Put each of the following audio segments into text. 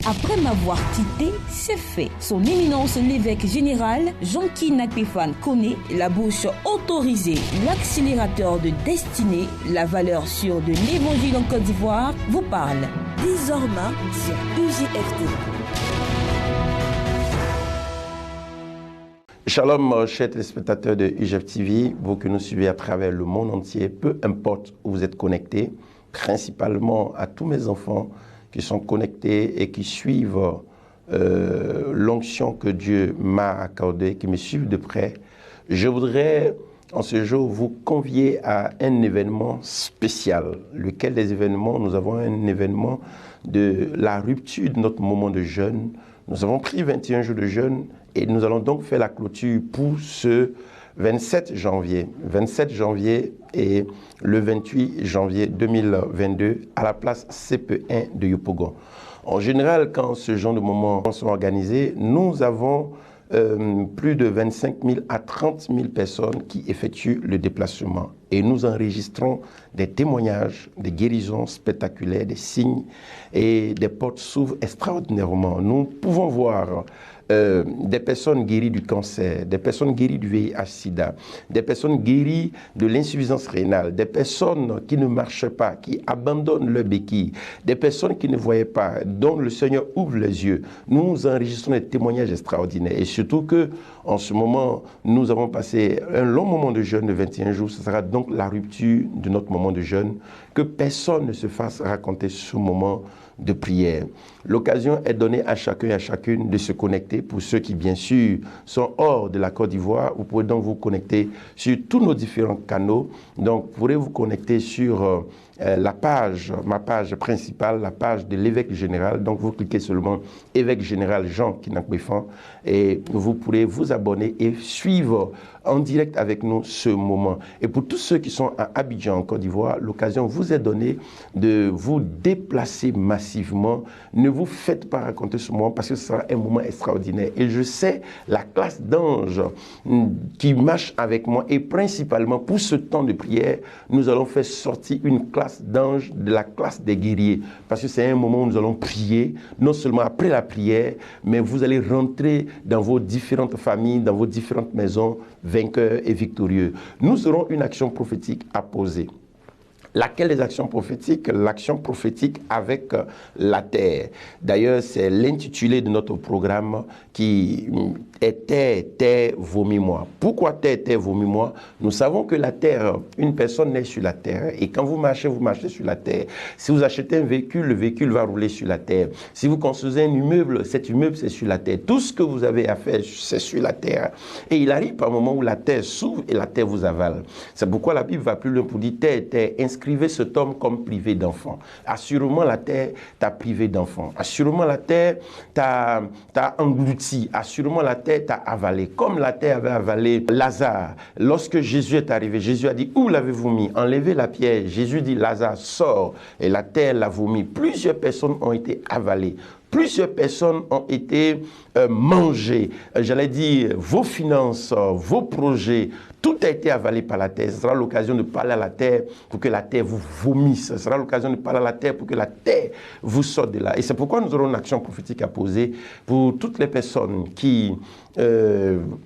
Après m'avoir quitté, c'est fait. Son éminence l'évêque général, Jean-Guy Nakpéfan connaît la bouche autorisée, l'accélérateur de destinée, la valeur sûre de l'évangile en Côte d'Ivoire, vous parle désormais sur UJFT. Shalom, chers téléspectateurs de UJF TV, vous que nous suivez à travers le monde entier, peu importe où vous êtes connectés, principalement à tous mes enfants qui sont connectés et qui suivent l'onction que Dieu m'a accordée, qui me suivent de près. Je voudrais en ce jour vous convier à un événement spécial. Lequel des événements? Nous avons un événement de la rupture de notre moment de jeûne. Nous avons pris 21 jours de jeûne et nous allons donc faire la clôture pour ce 27 janvier. 27 janvier et le 28 janvier 2022 à la place CP1 de Yopougon. En général, quand ce genre de moments sont organisés, nous avons plus de 25 000 à 30 000 personnes qui effectuent le déplacement. Et nous enregistrons des témoignages, des guérisons spectaculaires, des signes et des portes s'ouvrent extraordinairement. Nous pouvons voir des personnes guéries du cancer, des personnes guéries du VIH-Sida, des personnes guéries de l'insuffisance rénale, des personnes qui ne marchent pas, qui abandonnent leur béquille, des personnes qui ne voyaient pas, dont le Seigneur ouvre les yeux. Nous enregistrons des témoignages extraordinaires et surtout que en ce moment, nous avons passé un long moment de jeûne de 21 jours. Ce sera donc la rupture de notre moment de jeûne. Que personne ne se fasse raconter ce moment de prière. L'occasion est donnée à chacun et à chacune de se connecter. Pour ceux qui, bien sûr, sont hors de la Côte d'Ivoire, vous pouvez donc vous connecter sur tous nos différents canaux. Donc, vous pourrez vous connecter sur ma page principale, la page de l'évêque général. Donc, vous cliquez seulement évêque général Jean-Guy Nakpéfan et vous pourrez vous abonner et suivre en direct avec nous ce moment. Et pour tous ceux qui sont à Abidjan, en Côte d'Ivoire, l'occasion vous est donnée de vous déplacer massivement. Ne vous faites pas raconter ce moment parce que ce sera un moment extraordinaire. Et je sais la classe d'anges qui marche avec moi et principalement pour ce temps de prière, nous allons faire sortir une classe d'anges de la classe des guerriers. Parce que c'est un moment où nous allons prier, non seulement après la prière, mais vous allez rentrer dans vos différentes familles, dans vos différentes maisons, vainqueurs et victorieux. Nous aurons une action prophétique à poser. Laquelle des actions prophétiques? L'action prophétique avec la terre. D'ailleurs, c'est l'intitulé de notre programme qui est Terre, terre, vomis-moi. Pourquoi terre, terre, vomis-moi? Nous savons que la terre, une personne naît sur la terre. Et quand vous marchez sur la terre. Si vous achetez un véhicule, le véhicule va rouler sur la terre. Si vous construisez un immeuble, cet immeuble, c'est sur la terre. Tout ce que vous avez à faire, c'est sur la terre. Et il arrive par un moment où la terre s'ouvre et la terre vous avale. C'est pourquoi la Bible va plus loin pour dire terre, terre, inscrivez cet homme comme privé d'enfant. Assurément, la terre t'a privé d'enfant. Assurément, la terre t'a englouti. Assurément, la terre t'a avalé. Comme la terre avait avalé Lazare. Lorsque Jésus est arrivé, Jésus a dit, où l'avez-vous mis? Enlevez la pierre. Jésus dit, Lazare, sort. Et la terre l'a vomi. Plusieurs personnes ont été avalées. Plusieurs personnes ont été mangées. J'allais dire, vos finances, vos projets, tout a été avalé par la terre. Ce sera l'occasion de parler à la terre pour que la terre vous vomisse. Ce sera l'occasion de parler à la terre pour que la terre vous sorte de là. Et c'est pourquoi nous aurons une action prophétique à poser pour toutes les personnes qui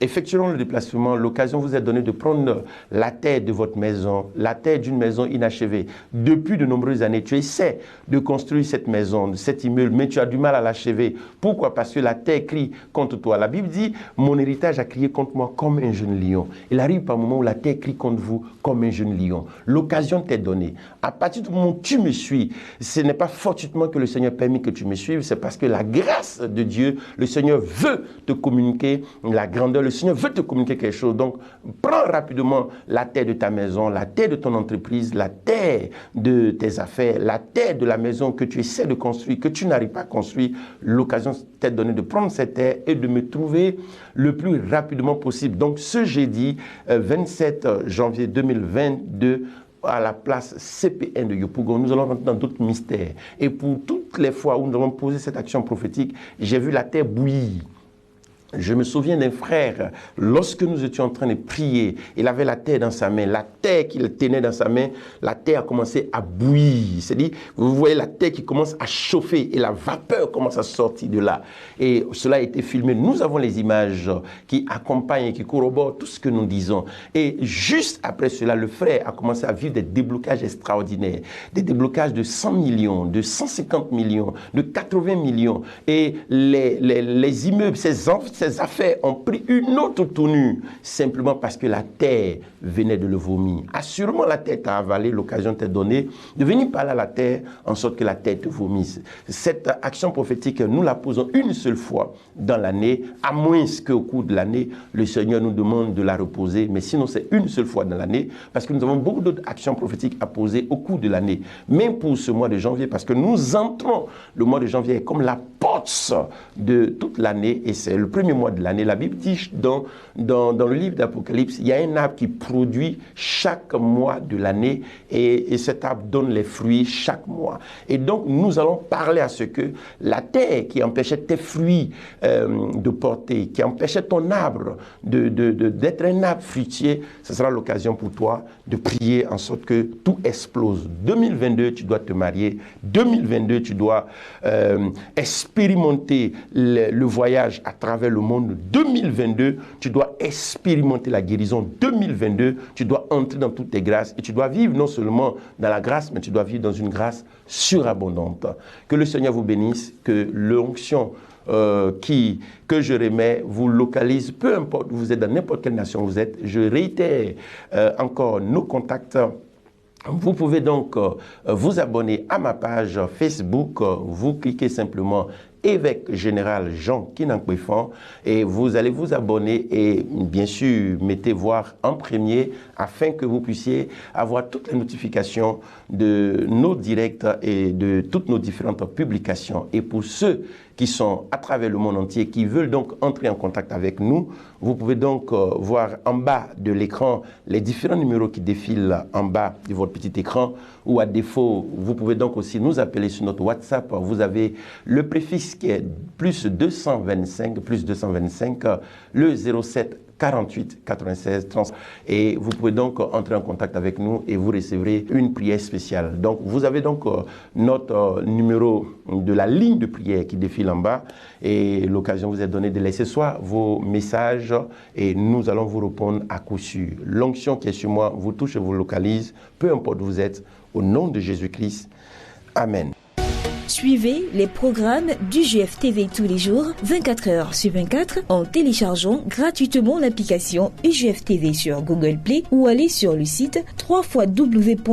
effectueront le déplacement. L'occasion vous est donnée de prendre la terre de votre maison, la terre d'une maison inachevée. Depuis de nombreuses années, tu essaies de construire cette maison, cet immeuble, mais tu as du mal à l'achever. Pourquoi? Parce que la terre crie contre toi. La Bible dit, mon héritage a crié contre moi comme un jeune lion. Il arrive par un moment où la terre crie contre vous comme un jeune lion. L'occasion t'est donnée. À partir du moment où tu me suis, ce n'est pas fortuitement que le Seigneur permet que tu me suives, c'est parce que la grâce de Dieu, le Seigneur veut te communiquer la grandeur, le Seigneur veut te communiquer quelque chose. Donc, prends rapidement la terre de ta maison, la terre de ton entreprise, la terre de tes affaires, la terre de la maison que tu essaies de construire, que tu n'arrives pas à construire. L'occasion t'est donnée de prendre cette terre et de me trouver le plus rapidement possible. Donc, ce jeudi 27 janvier 2022, à la place CP1 de Yopougon, nous allons rentrer dans d'autres mystères. Et pour toutes les fois où nous avons posé cette action prophétique, j'ai vu la terre bouillir. Je me souviens d'un frère, lorsque nous étions en train de prier, il avait la terre dans sa main. La terre qu'il tenait dans sa main, la terre a commencé à bouillir. C'est-à-dire, vous voyez la terre qui commence à chauffer et la vapeur commence à sortir de là. Et cela a été filmé. Nous avons les images qui accompagnent et qui corroborent tout ce que nous disons. Et juste après cela, le frère a commencé à vivre des déblocages extraordinaires. Des déblocages de 100 millions, de 150 millions, de 80 millions. Et les immeubles, ces affaires ont pris une autre tournure simplement parce que la terre venait de le vomir. Assurément, la terre t'a avalé, l'occasion t'est donnée de venir parler à la terre en sorte que la terre te vomisse. Cette action prophétique, nous la posons une seule fois dans l'année, à moins qu'au cours de l'année, le Seigneur nous demande de la reposer. Mais sinon, c'est une seule fois dans l'année parce que nous avons beaucoup d'autres actions prophétiques à poser au cours de l'année. Même pour ce mois de janvier, parce que nous entrons, le mois de janvier est comme la porte de toute l'année et c'est le premier mois de l'année. La Bible dit dans le livre d'Apocalypse, il y a un arbre qui produit chaque mois de l'année et cet arbre donne les fruits chaque mois. Et donc, nous allons parler à ce que la terre qui empêchait tes fruits de porter, qui empêchait ton arbre d'être un arbre fruitier, ce sera l'occasion pour toi de prier en sorte que tout explose. 2022, tu dois te marier. 2022, tu dois expérimenter le voyage à travers le monde. 2022, tu dois expérimenter la guérison. 2022, tu dois entrer dans toutes tes grâces et tu dois vivre non seulement dans la grâce, mais tu dois vivre dans une grâce surabondante. Que le Seigneur vous bénisse, que l'onction que je remets vous localise, peu importe où vous êtes, dans n'importe quelle nation vous êtes. Je réitère encore nos contacts. Vous pouvez donc vous abonner à ma page Facebook. Vous cliquez simplement évêque général Jean Kinang-Kpefan et vous allez vous abonner et bien sûr mettez voir en premier afin que vous puissiez avoir toutes les notifications de nos directs et de toutes nos différentes publications. Et pour ceux qui sont à travers le monde entier, qui veulent donc entrer en contact avec nous, vous pouvez donc voir en bas de l'écran les différents numéros qui défilent en bas de votre petit écran, ou à défaut, vous pouvez donc aussi nous appeler sur notre WhatsApp. Vous avez le préfixe qui est plus 225, le 07 48 96 30 et vous pouvez donc entrer en contact avec nous et vous recevrez une prière spéciale. Donc vous avez donc notre numéro de la ligne de prière qui défile en bas et l'occasion vous est donnée de laisser soit vos messages et nous allons vous répondre à coup sûr. L'onction qui est sur moi vous touche et vous localise, peu importe où vous êtes, au nom de Jésus-Christ. Amen. Suivez les programmes du UGF-TV tous les jours, 24 heures sur 24, en téléchargeant gratuitement l'application UGF-TV sur Google Play ou allez sur le site www.ugftv.net.